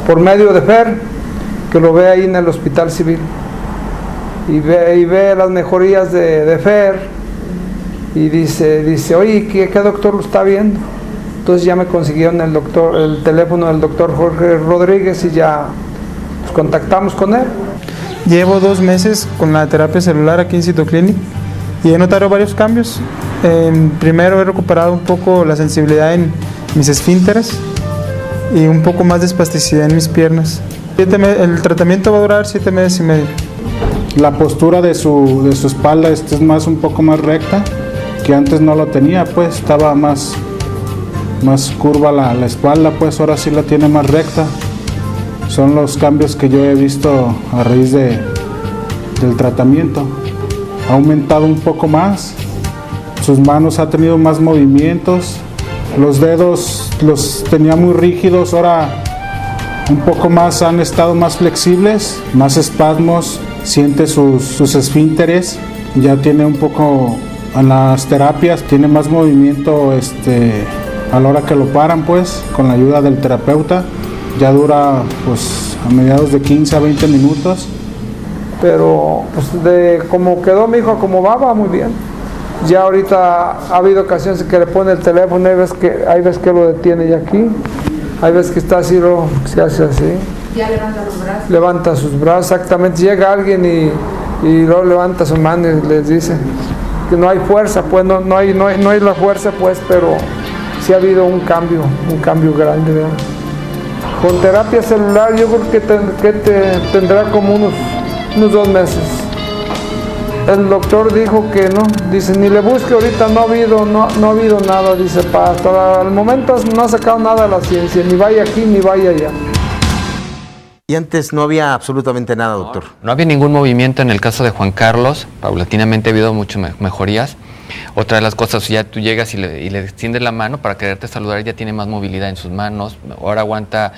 por medio de Fer, que lo ve ahí en el hospital civil, y ve las mejorías de Fer, y dice, oye, ¿qué doctor lo está viendo? Entonces ya me consiguieron el teléfono del doctor Jorge Rodríguez y ya nos contactamos con él. Llevo 2 meses con la terapia celular aquí en Cytoclinic y he notado varios cambios. Primero he recuperado un poco la sensibilidad en mis esfínteres y un poco más de espasticidad en mis piernas. El tratamiento va a durar 7 meses y medio. La postura de su espalda es un poco más recta, que antes no lo tenía, pues estaba más curva la espalda, pues ahora sí la tiene más recta. Son los cambios que yo he visto a raíz del tratamiento. Ha aumentado un poco más, sus manos ha tenido más movimientos, los dedos los tenía muy rígidos, ahora un poco más han estado más flexibles, más espasmos, siente sus esfínteres, ya tiene un poco, en las terapias tiene más movimiento a la hora que lo paran, pues con la ayuda del terapeuta, ya dura pues a mediados de 15 a 20 minutos. Pero pues de como quedó mi hijo, como va muy bien. Ya ahorita ha habido ocasiones que le pone el teléfono, hay veces que lo detiene ya aquí, hay veces que está así, se hace así. Ya levanta los brazos. Levanta sus brazos, exactamente. Llega alguien y luego levanta su mano y les dice que no hay fuerza, pues no hay la fuerza, pues, pero sí ha habido un cambio grande, ¿verdad? Con terapia celular yo creo que tendrá como unos 2 meses. El doctor dijo que no, dice, ni le busque ahorita, no ha habido nada, dice, hasta el momento no ha sacado nada de la ciencia, ni vaya aquí ni vaya allá. Y antes no había absolutamente nada, doctor. No había ningún movimiento en el caso de Juan Carlos, paulatinamente ha habido muchas mejorías. Otra de las cosas, ya tú llegas y le extiendes la mano para quererte saludar, ya tiene más movilidad en sus manos, ahora aguanta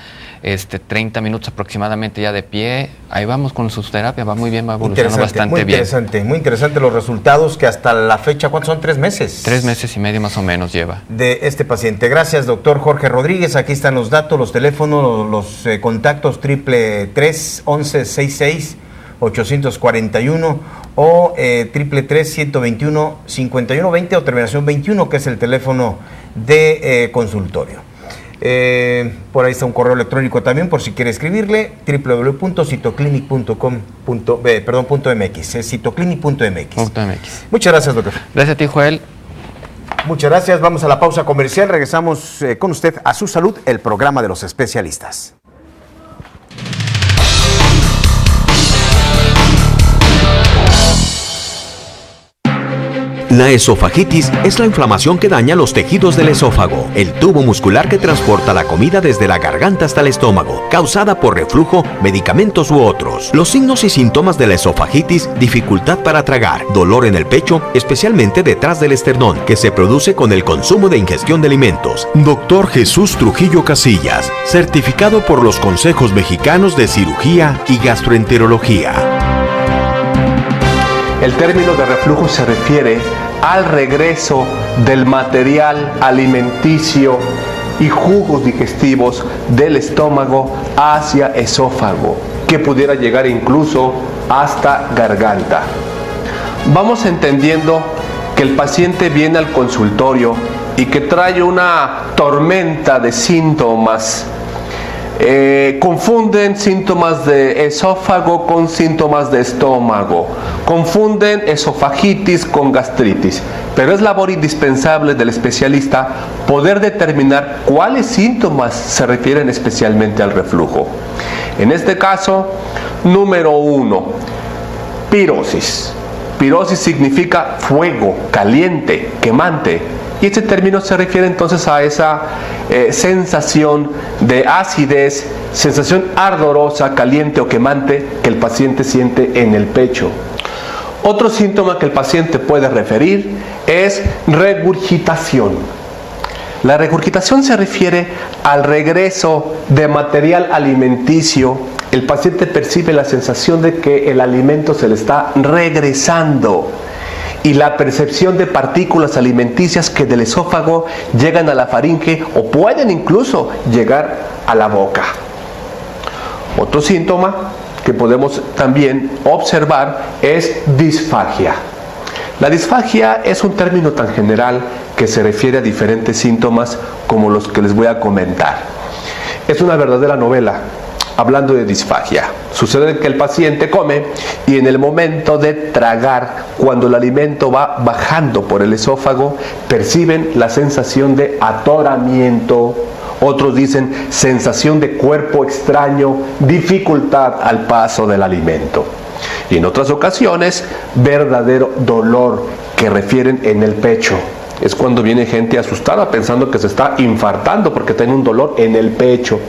30 minutos aproximadamente ya de pie, ahí vamos con su terapia, va muy bien, va evolucionando bastante bien. Muy interesante los resultados que hasta la fecha, ¿cuántos son? 3 meses. 3 meses y medio más o menos lleva. De este paciente. Gracias, doctor Jorge Rodríguez, aquí están los datos, los teléfonos, los contactos, 333-1166. 841 o 333-121-5120 o terminación 21, que es el teléfono de consultorio. Por ahí está un correo electrónico también, por si quiere escribirle, www.cytoclinic.com.mx, es cytoclinic.mx. Muchas gracias, doctor. Gracias a ti, Joel. Muchas gracias, vamos a la pausa comercial, regresamos con usted a Su Salud, el programa de los especialistas. La esofagitis es la inflamación que daña los tejidos del esófago, el tubo muscular que transporta la comida desde la garganta hasta el estómago, causada por reflujo, medicamentos u otros. Los signos y síntomas de la esofagitis: dificultad para tragar, dolor en el pecho, especialmente detrás del esternón, que se produce con el consumo de ingestión de alimentos. Dr. Jesús Trujillo Casillas, certificado por los Consejos Mexicanos de Cirugía y Gastroenterología. El término de reflujo se refiere al regreso del material alimenticio y jugos digestivos del estómago hacia esófago, que pudiera llegar incluso hasta garganta. Vamos entendiendo que el paciente viene al consultorio y que trae una tormenta de síntomas. Confunden síntomas de esófago con síntomas de estómago, confunden esofagitis con gastritis, pero es labor indispensable del especialista poder determinar cuáles síntomas se refieren especialmente al reflujo. En este caso, número 1, pirosis. Pirosis significa fuego, caliente, quemante. Y este término se refiere entonces a esa sensación de acidez, sensación ardorosa, caliente o quemante que el paciente siente en el pecho. Otro síntoma que el paciente puede referir es regurgitación. La regurgitación se refiere al regreso de material alimenticio, el paciente percibe la sensación de que el alimento se le está regresando y la percepción de partículas alimenticias que del esófago llegan a la faringe o pueden incluso llegar a la boca. Otro síntoma que podemos también observar es disfagia. La disfagia es un término tan general que se refiere a diferentes síntomas como los que les voy a comentar. Es una verdadera novela. Hablando de disfagia, sucede que el paciente come y en el momento de tragar, cuando el alimento va bajando por el esófago, perciben la sensación de atoramiento. Otros dicen sensación de cuerpo extraño, dificultad al paso del alimento. Y en otras ocasiones, verdadero dolor que refieren en el pecho. Es cuando viene gente asustada pensando que se está infartando porque tiene un dolor en el pecho.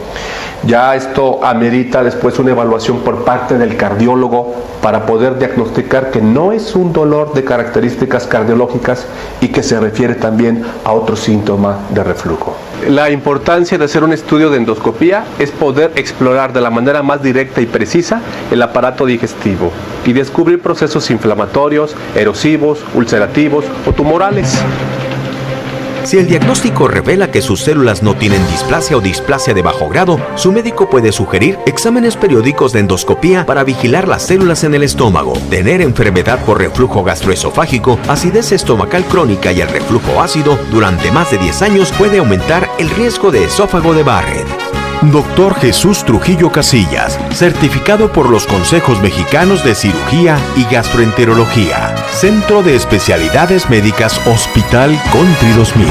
Ya esto amerita después una evaluación por parte del cardiólogo para poder diagnosticar que no es un dolor de características cardiológicas y que se refiere también a otro síntoma de reflujo. La importancia de hacer un estudio de endoscopía es poder explorar de la manera más directa y precisa el aparato digestivo y descubrir procesos inflamatorios, erosivos, ulcerativos o tumorales. Si el diagnóstico revela que sus células no tienen displasia o displasia de bajo grado, su médico puede sugerir exámenes periódicos de endoscopía para vigilar las células en el estómago. Tener enfermedad por reflujo gastroesofágico, acidez estomacal crónica y el reflujo ácido durante más de 10 años puede aumentar el riesgo de esófago de Barrett. Dr. Jesús Trujillo Casillas, certificado por los Consejos Mexicanos de Cirugía y Gastroenterología. Centro de Especialidades Médicas Hospital Country 2000.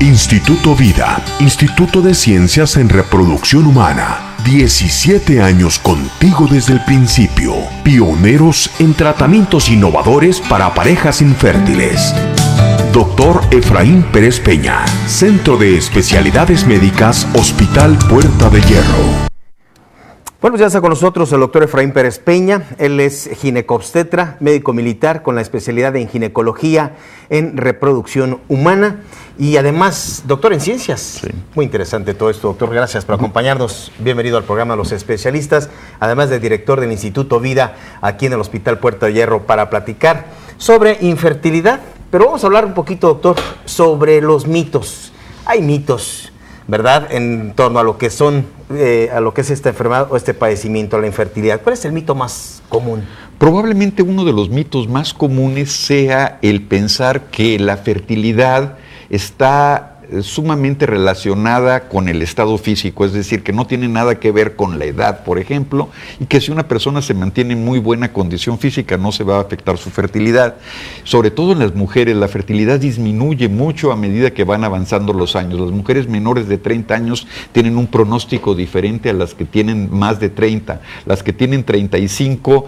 Instituto Vida, Instituto de Ciencias en Reproducción Humana. 17 años contigo desde el principio. Pioneros en tratamientos innovadores para parejas infértiles. Dr. Efraín Pérez Peña, Centro de Especialidades Médicas, Hospital Puerta de Hierro. Bueno, ya está con nosotros el doctor Efraín Pérez Peña. Él es ginecobstetra, médico militar con la especialidad en ginecología en reproducción humana y además doctor en ciencias. Sí. Muy interesante todo esto, doctor. Gracias por acompañarnos. Bienvenido al programa de los especialistas, además de director del Instituto Vida aquí en el Hospital Puerta de Hierro para platicar sobre infertilidad. Pero vamos a hablar un poquito, doctor, sobre los mitos. Hay mitos, ¿verdad?, en torno a lo que son, a lo que es esta enfermedad o este padecimiento, la infertilidad. ¿Cuál es el mito más común? Probablemente uno de los mitos más comunes sea el pensar que la fertilidad está sumamente relacionada con el estado físico, es decir, que no tiene nada que ver con la edad, por ejemplo, y que si una persona se mantiene en muy buena condición física no se va a afectar su fertilidad. Sobre todo en las mujeres, la fertilidad disminuye mucho a medida que van avanzando los años. Las mujeres menores de 30 años tienen un pronóstico diferente a las que tienen más de 30. Las que tienen 35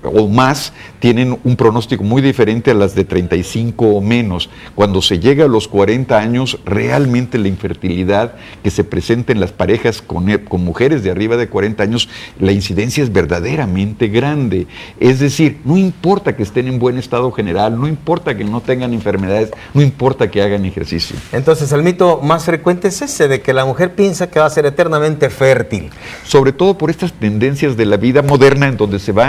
o más tienen un pronóstico muy diferente a las de 35 o menos. Cuando se llega a los 40 años, realmente la infertilidad que se presenta en las parejas con mujeres de arriba de 40 años, la incidencia es verdaderamente grande. Es decir, no importa que estén en buen estado general, no importa que no tengan enfermedades, no importa que hagan ejercicio. Entonces, el mito más frecuente es ese, de que la mujer piensa que va a ser eternamente fértil. Sobre todo por estas tendencias de la vida moderna en donde se van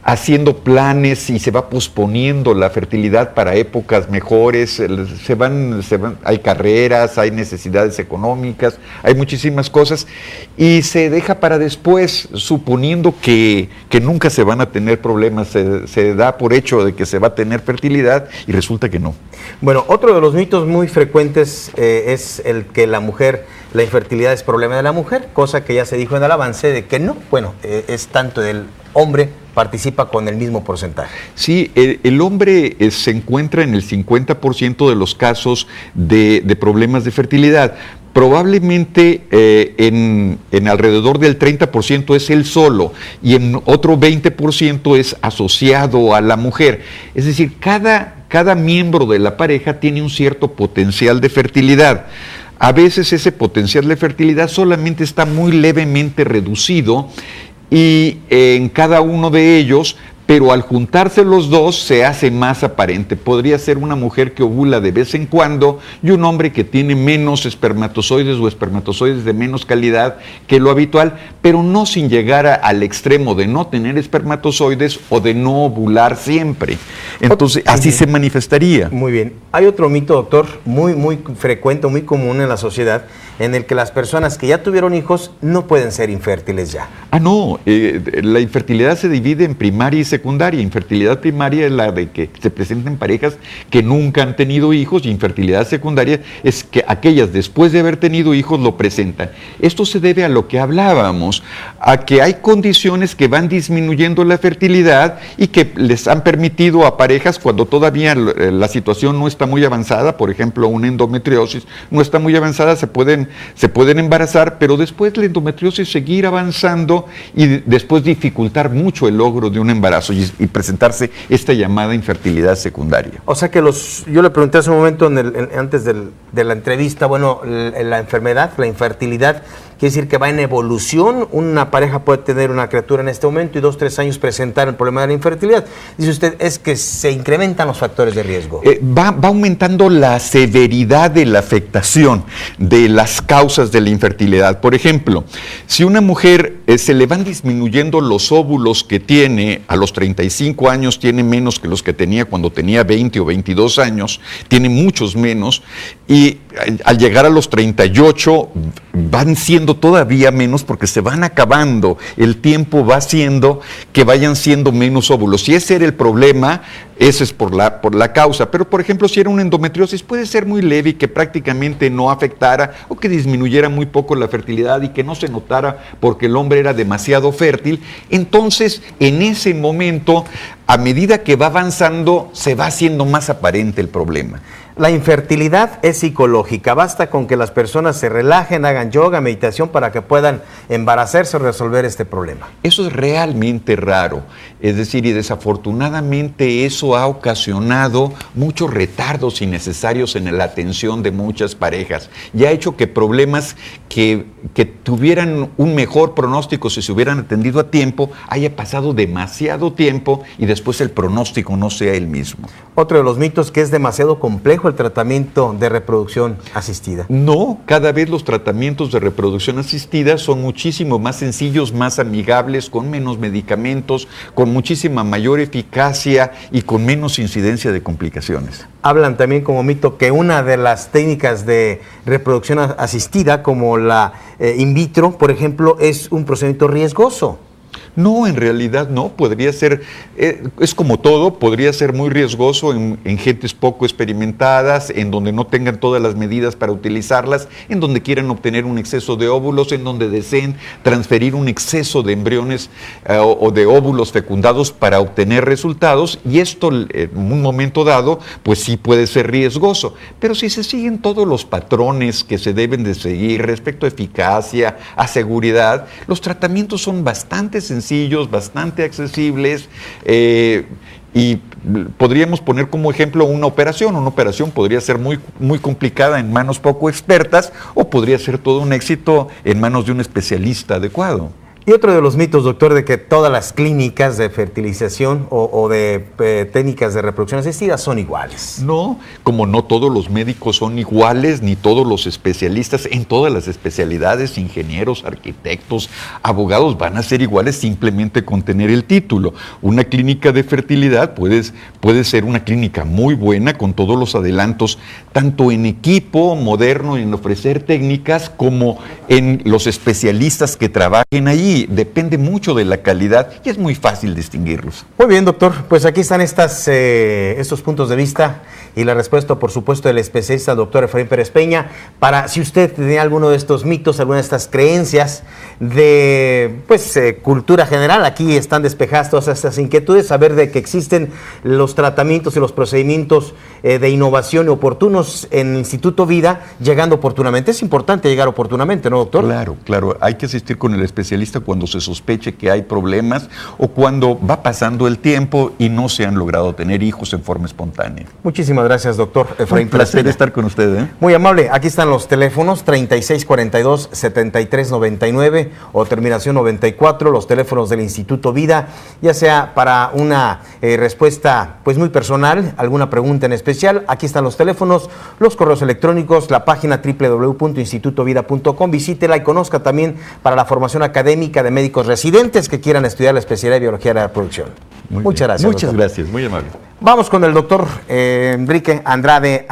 haciendo planes y se va posponiendo la fertilidad para épocas mejores, hay carreras, hay necesidades económicas, hay muchísimas cosas y se deja para después, suponiendo que nunca se van a tener problemas, se da por hecho de que se va a tener fertilidad y resulta que no. Bueno, otro de los mitos muy frecuentes es el que la infertilidad es problema de la mujer, cosa que ya se dijo en el avance de que no, es tanto del hombre, participa con el mismo porcentaje. Sí, el hombre se encuentra en el 50% de los casos de problemas de fertilidad. Probablemente en alrededor del 30% es él solo y en otro 20% es asociado a la mujer. Es decir, cada miembro de la pareja tiene un cierto potencial de fertilidad. A veces ese potencial de fertilidad solamente está muy levemente reducido y en cada uno de ellos pero al juntarse los dos se hace más aparente. Podría ser una mujer que ovula de vez en cuando y un hombre que tiene menos espermatozoides o espermatozoides de menos calidad que lo habitual, pero no sin llegar al extremo de no tener espermatozoides o de no ovular siempre. Entonces, así se manifestaría. Muy bien. Hay otro mito, doctor, muy frecuente, muy común en la sociedad, en el que las personas que ya tuvieron hijos no pueden ser infértiles ya. No, la infertilidad se divide en primaria y secundaria. Infertilidad primaria es la de que se presentan parejas que nunca han tenido hijos, y infertilidad secundaria es que aquellas después de haber tenido hijos lo presentan. Esto se debe a lo que hablábamos, a que hay condiciones que van disminuyendo la fertilidad y que les han permitido a parejas, cuando todavía la situación no está muy avanzada, por ejemplo una endometriosis no está muy avanzada, se pueden embarazar, pero después la endometriosis seguir avanzando y después dificultar mucho el logro de un embarazo y presentarse esta llamada infertilidad secundaria. O sea que yo le pregunté hace un momento antes de la entrevista, bueno, la enfermedad, la infertilidad, quiere decir que va en evolución. Una pareja puede tener una criatura en este momento y 2-3 años presentar el problema de la infertilidad. Dice usted, es que se incrementan los factores de riesgo. Va aumentando la severidad de la afectación de las causas de la infertilidad. Por ejemplo, si una mujer se le van disminuyendo los óvulos que tiene a los 35 años, tiene menos que los que tenía cuando tenía 20 o 22 años, tiene muchos menos, y al llegar a los 38 van siendo todavía menos porque se van acabando, el tiempo va haciendo que vayan siendo menos óvulos. Si ese era el problema, ese es por la causa. Pero, por ejemplo, si era una endometriosis, puede ser muy leve y que prácticamente no afectara o que disminuyera muy poco la fertilidad y que no se notara porque el hombre era demasiado fértil. Entonces, en ese momento, a medida que va avanzando, se va haciendo más aparente el problema. La infertilidad es psicológica. Basta con que las personas se relajen, hagan yoga, meditación para que puedan embarazarse o resolver este problema. Eso es realmente raro. Es decir, y desafortunadamente eso ha ocasionado muchos retardos innecesarios en la atención de muchas parejas y ha hecho que problemas que tuvieran un mejor pronóstico si se hubieran atendido a tiempo, haya pasado demasiado tiempo y después el pronóstico no sea el mismo. Otro de los mitos, que es demasiado complejo el tratamiento de reproducción asistida. No, cada vez los tratamientos de reproducción asistida son muchísimo más sencillos, más amigables, con menos medicamentos, con muchísima mayor eficacia y con menos incidencia de complicaciones. Hablan también como mito que una de las técnicas de reproducción asistida, como la in vitro, por ejemplo, es un procedimiento riesgoso. No, en realidad no, podría ser, es como todo, podría ser muy riesgoso en gentes poco experimentadas, en donde no tengan todas las medidas para utilizarlas, en donde quieran obtener un exceso de óvulos, en donde deseen transferir un exceso de embriones o de óvulos fecundados para obtener resultados, y esto en un momento dado, pues sí puede ser riesgoso, pero si se siguen todos los patrones que se deben de seguir respecto a eficacia, a seguridad, los tratamientos son bastante sencillos, bastante accesibles, y podríamos poner como ejemplo una operación. Una operación podría ser muy complicada en manos poco expertas o podría ser todo un éxito en manos de un especialista adecuado. Y otro de los mitos, doctor, de que todas las clínicas de fertilización o de técnicas de reproducción asistida son iguales. No, como no todos los médicos son iguales, ni todos los especialistas en todas las especialidades, ingenieros, arquitectos, abogados, van a ser iguales simplemente con tener el título. Una clínica de fertilidad puede ser una clínica muy buena con todos los adelantos, tanto en equipo moderno, en ofrecer técnicas, como en los especialistas que trabajen allí. Depende mucho de la calidad y es muy fácil distinguirlos. Muy bien, doctor, pues aquí están estos puntos de vista y la respuesta, por supuesto, del especialista, el doctor Efraín Pérez Peña, para si usted tiene alguno de estos mitos, alguna de estas creencias de cultura general. Aquí están despejadas todas estas inquietudes, saber de que existen los tratamientos y los procedimientos de innovación y oportunos en el Instituto Vida, llegando oportunamente. Es importante llegar oportunamente, ¿no, doctor? Claro, hay que asistir con el especialista cuando se sospeche que hay problemas o cuando va pasando el tiempo y no se han logrado tener hijos en forma espontánea. Muchísimas gracias, doctor Efraín. Un placer estar con usted. Muy amable. Aquí están los teléfonos 3642-7399 o terminación 94, los teléfonos del Instituto Vida, ya sea para una respuesta pues muy personal, alguna pregunta en especial. Aquí están los teléfonos, los correos electrónicos, la página www.institutovida.com. Visítela y conozca también para la formación académica de médicos residentes que quieran estudiar la especialidad de biología de la reproducción. Muchas gracias. Muchas gracias, muy amable. Vamos con el doctor Enrique Andrade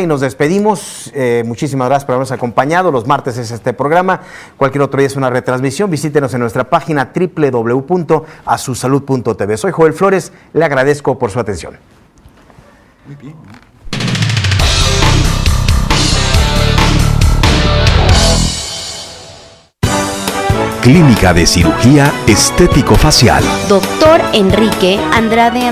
y nos despedimos. Muchísimas gracias por habernos acompañado. Los martes es este programa. Cualquier otro día es una retransmisión. Visítenos en nuestra página www.asusalud.tv. Soy Joel Flores. Le agradezco por su atención. Muy bien. Clínica de Cirugía Estético-Facial. Doctor Enrique Andrade,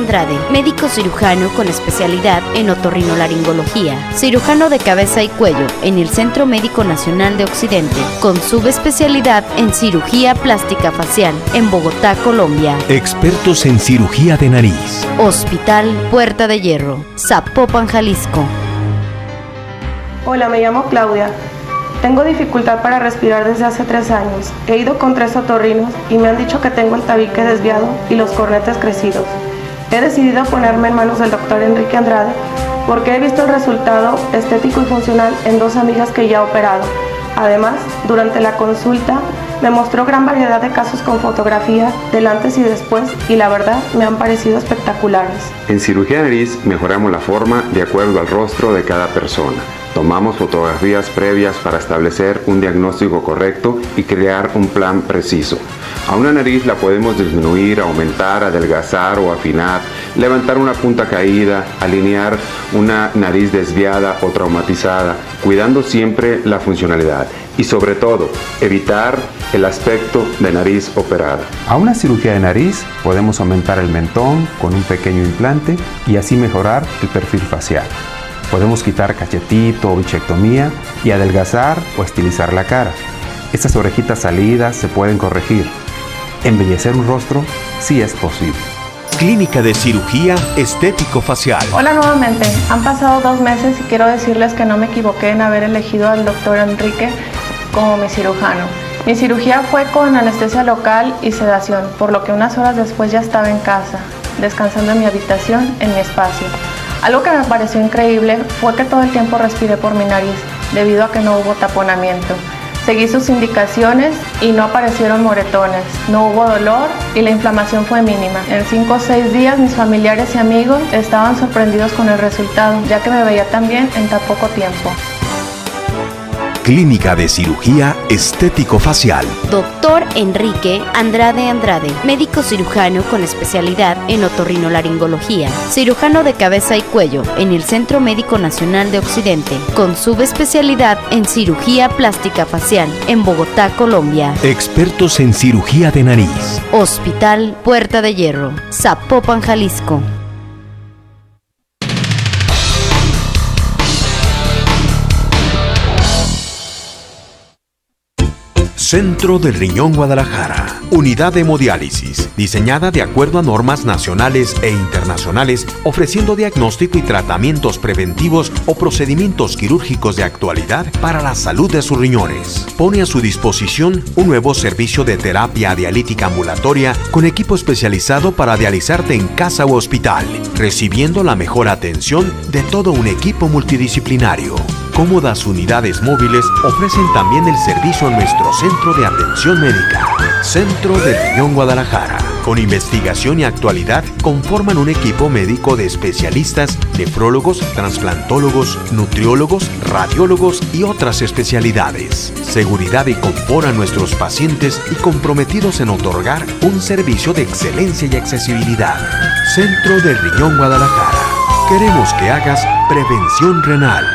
médico cirujano con especialidad en otorrinolaringología, cirujano de cabeza y cuello en el Centro Médico Nacional de Occidente, con subespecialidad en cirugía plástica facial en Bogotá, Colombia. Expertos en cirugía de nariz. Hospital Puerta de Hierro, Zapopan, Jalisco. Hola, me llamo Claudia. Tengo dificultad para respirar desde hace 3 años. He ido con 3 otorrinos y me han dicho que tengo el tabique desviado y los cornetes crecidos. He decidido ponerme en manos del doctor Enrique Andrade porque he visto el resultado estético y funcional en 2 amigas que ya he operado. Además, durante la consulta me mostró gran variedad de casos con fotografía del antes y después y la verdad me han parecido espectaculares. En cirugía de nariz mejoramos la forma de acuerdo al rostro de cada persona. Tomamos fotografías previas para establecer un diagnóstico correcto y crear un plan preciso. A una nariz la podemos disminuir, aumentar, adelgazar o afinar, levantar una punta caída, alinear una nariz desviada o traumatizada, cuidando siempre la funcionalidad y sobre todo evitar el aspecto de nariz operada. A una cirugía de nariz podemos aumentar el mentón con un pequeño implante y así mejorar el perfil facial. Podemos quitar cachetito o bichectomía y adelgazar o estilizar la cara. Estas orejitas salidas se pueden corregir. Embellecer un rostro sí es posible. Clínica de Cirugía Estético-Facial. Hola nuevamente. Han pasado 2 meses y quiero decirles que no me equivoqué en haber elegido al doctor Enrique como mi cirujano. Mi cirugía fue con anestesia local y sedación, por lo que unas horas después ya estaba en casa, descansando en mi habitación, en mi espacio. Algo que me pareció increíble fue que todo el tiempo respiré por mi nariz, debido a que no hubo taponamiento. Seguí sus indicaciones y no aparecieron moretones, no hubo dolor y la inflamación fue mínima. En 5 o 6 días mis familiares y amigos estaban sorprendidos con el resultado, ya que me veía tan bien en tan poco tiempo. Clínica de Cirugía Estético-Facial. Doctor Enrique Andrade, médico cirujano con especialidad en otorrinolaringología, cirujano de cabeza y cuello en el Centro Médico Nacional de Occidente, con subespecialidad en cirugía plástica facial en Bogotá, Colombia. Expertos en cirugía de nariz. Hospital Puerta de Hierro, Zapopan, Jalisco. Centro del Riñón Guadalajara. Unidad de hemodiálisis, diseñada de acuerdo a normas nacionales e internacionales, ofreciendo diagnóstico y tratamientos preventivos o procedimientos quirúrgicos de actualidad para la salud de sus riñones. Pone a su disposición un nuevo servicio de terapia dialítica ambulatoria con equipo especializado para dializarte en casa o hospital, recibiendo la mejor atención de todo un equipo multidisciplinario. Cómodas unidades móviles ofrecen también el servicio a nuestro Centro de Atención Médica. Centro del Riñón Guadalajara. Con investigación y actualidad, conforman un equipo médico de especialistas, nefrólogos, trasplantólogos, nutriólogos, radiólogos y otras especialidades. Seguridad y confort a nuestros pacientes y comprometidos en otorgar un servicio de excelencia y accesibilidad. Centro del Riñón Guadalajara. Queremos que hagas prevención renal.